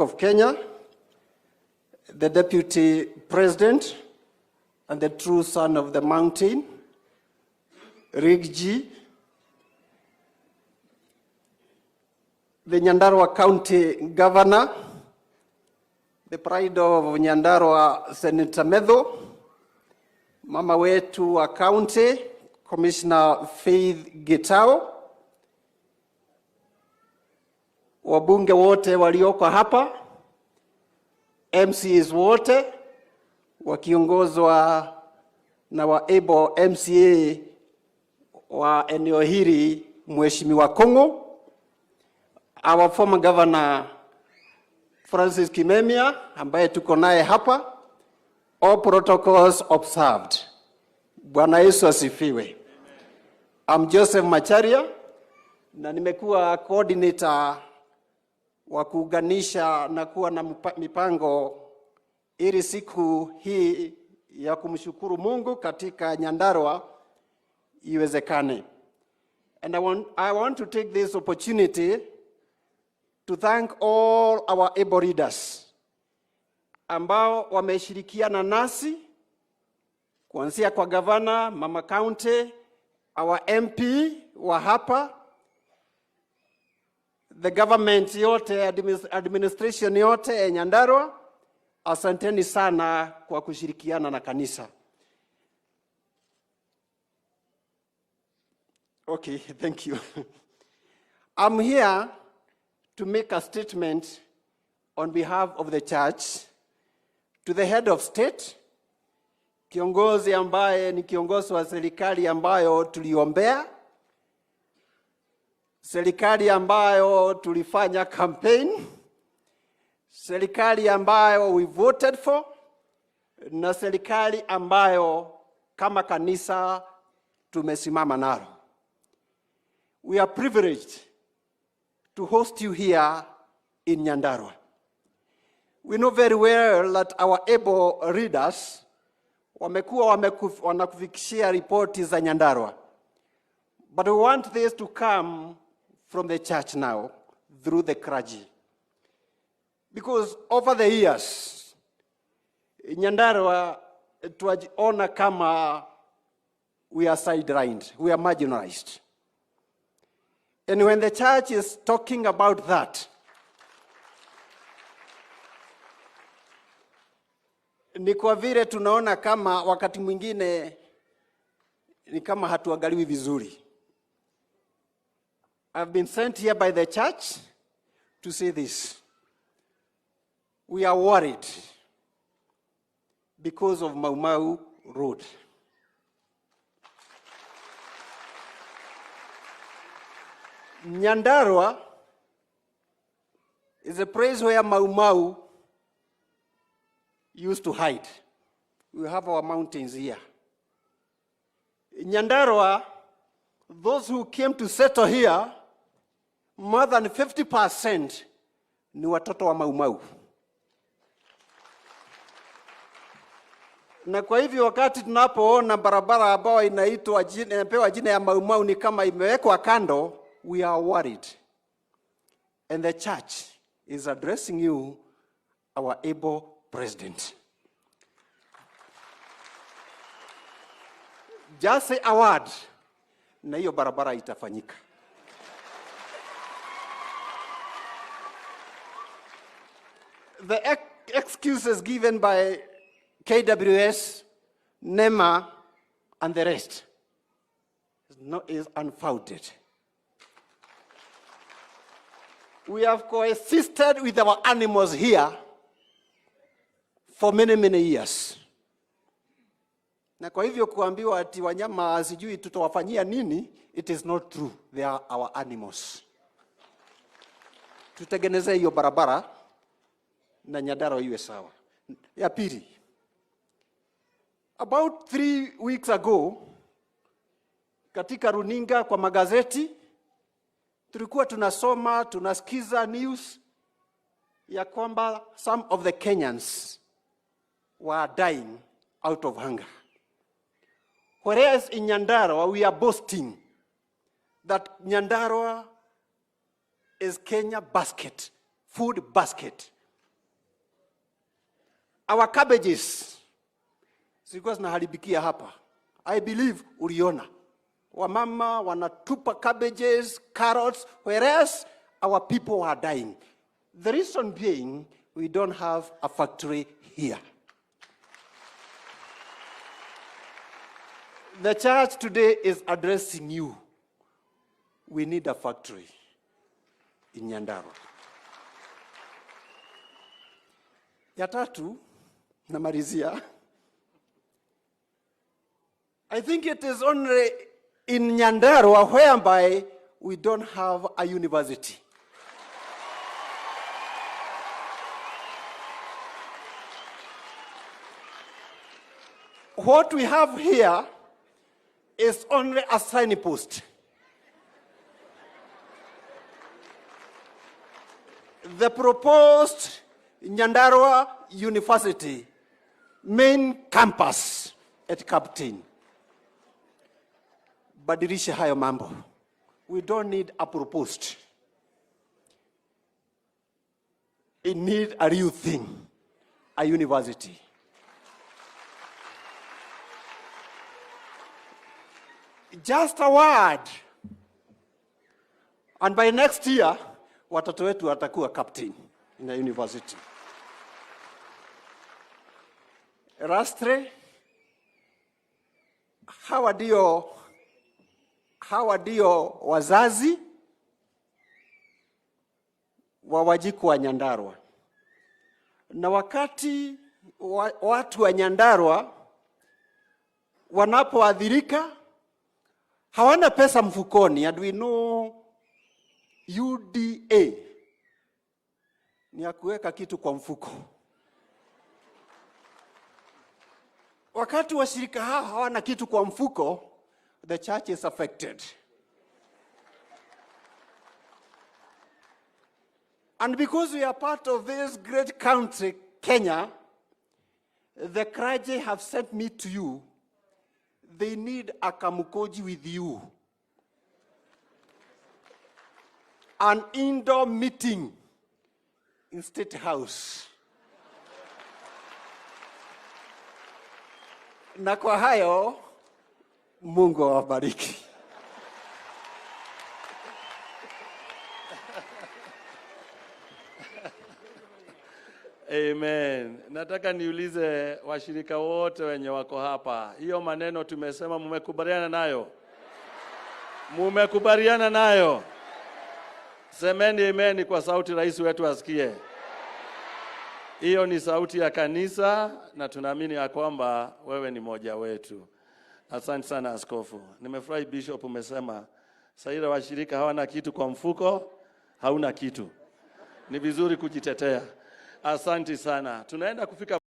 of Kenya, the Deputy President and the true son of the mountain, Clergy, the Nyandarua County Governor, the pride of Nyandarua, Senator Medho, mama wetu wa county, Commissioner Faith Gitao, wabunge wote walioko hapa, MCs wote wakiongozwa na able MCA wa eneo hili Mheshimiwa Kongo, our former governor Francis Kimemia ambaye tuko naye hapa, all protocols observed. Bwana Yesu asifiwe. I'm Joseph Macharia na nimekuwa coordinator wa kuunganisha na kuwa na mipango ili siku hii ya kumshukuru Mungu katika Nyandarua iwezekane. And I want to take this opportunity to thank all our able leaders ambao wameshirikiana nasi kuanzia kwa governor, mama county, our MP wa hapa, the government yote, administration yote Nyandarua. Asanteni sana kwa kushirikiana na kanisa. Okay, thank you. I'm here to make a statement on behalf of the church to the head of state, kiongozi ambaye ni kiongozi wa serikali ambayo tuliombea, serikali ambayo tulifanya campaign, serikali ambayo we voted for, na serikali ambayo kama kanisa tumesimama nalo. We are privileged to host you here in Nyandarua. We know very well that our able readers wamekuwa wanakufikishia ripoti za Nyandarua. But we want this to come from the church now through the clergy. Because over the years, Nyandarua tuwajiona kama we are sidelined, we are marginalized. And when the church is talking about that, ni kwa vile tunaona kama wakati mwingine ni kama hatuangaliwi vizuri. I've been sent here by the church to say this. We are worried because of Mau Mau Road. Nyandarua is a place where Mau Mau used to hide. We have our mountains here. In Nyandarua, those who came to settle here, more than 50% ni watoto wa Mau Mau. Na kwa hivyo wakati tunapoona barabara ambayo inapewa jina ya Mau Mau ni kama imewekwa kando, we are worried. And the church is addressing you, our able president. Just say a word, na hiyo barabara itafanyika. The excuses given by KWS, NEMA, and the rest is unfounded. We have coexisted with our animals here for many, many years. Na kwa hivyo kuambiwa ati wanyama sijui tutawafanyia nini, it is not true. They are our animals. Tutengeneze hiyo barabara na Nyandarua iwe sawa. Ya pili. About 3 weeks ago, katika runinga kwa magazeti, tulikuwa tunasoma, tunasikiza news ya kwamba some of the Kenyans were dying out of hunger. Whereas in Nyandarua, we are boasting that Nyandarua is Kenya basket, food basket. our cabbages zilikuwa zinaharibikia hapa. I believe uliona. Wamama wanatupa cabbages, carrots, whereas our people are dying. The reason being, we don't have a factory here. The church today is addressing you. We need a factory in Nyandarua. Ya tatu, namalizia. I think it is only in Nyandarua whereby we don't have a university. What we have here is only a signpost. The proposed Nyandarua University main campus at KTN. Badilisha hayo mambo. We don't need a proposed. We need a real thing, a university. Just a word. And by next year, watoto wetu watakuwa captain in a university. Rastre, hawa ndio wazazi wa Wajiko wa Nyandarua. Na wakati watu wa Nyandarua wanapoadhirika, hawana pesa mfukoni, and we know UDA ni ya kuweka kitu kwa mfuko. Wakati washirika hao hawana kitu kwa mfuko, the church is affected. And because we are part of this great country, Kenya, the Clergy have sent me to you. They need a kamukoji with you. An indoor meeting in State House. Na kwa hayo, Mungu awabariki. Amen. Nataka niulize washirika wote wenye wako hapa. Hiyo maneno tumesema mmekubaliana nayo? Mmekubaliana nayo? Semeni amen kwa sauti rais wetu asikie. Hiyo ni sauti ya kanisa na tunaamini ya kwamba wewe ni moja wetu. Asante sana askofu. Nimefurahi bishop umesema saira washirika hawana kitu kwa mfuko, hauna kitu. Ni vizuri kujitetea. Asante sana. Tunaenda kufika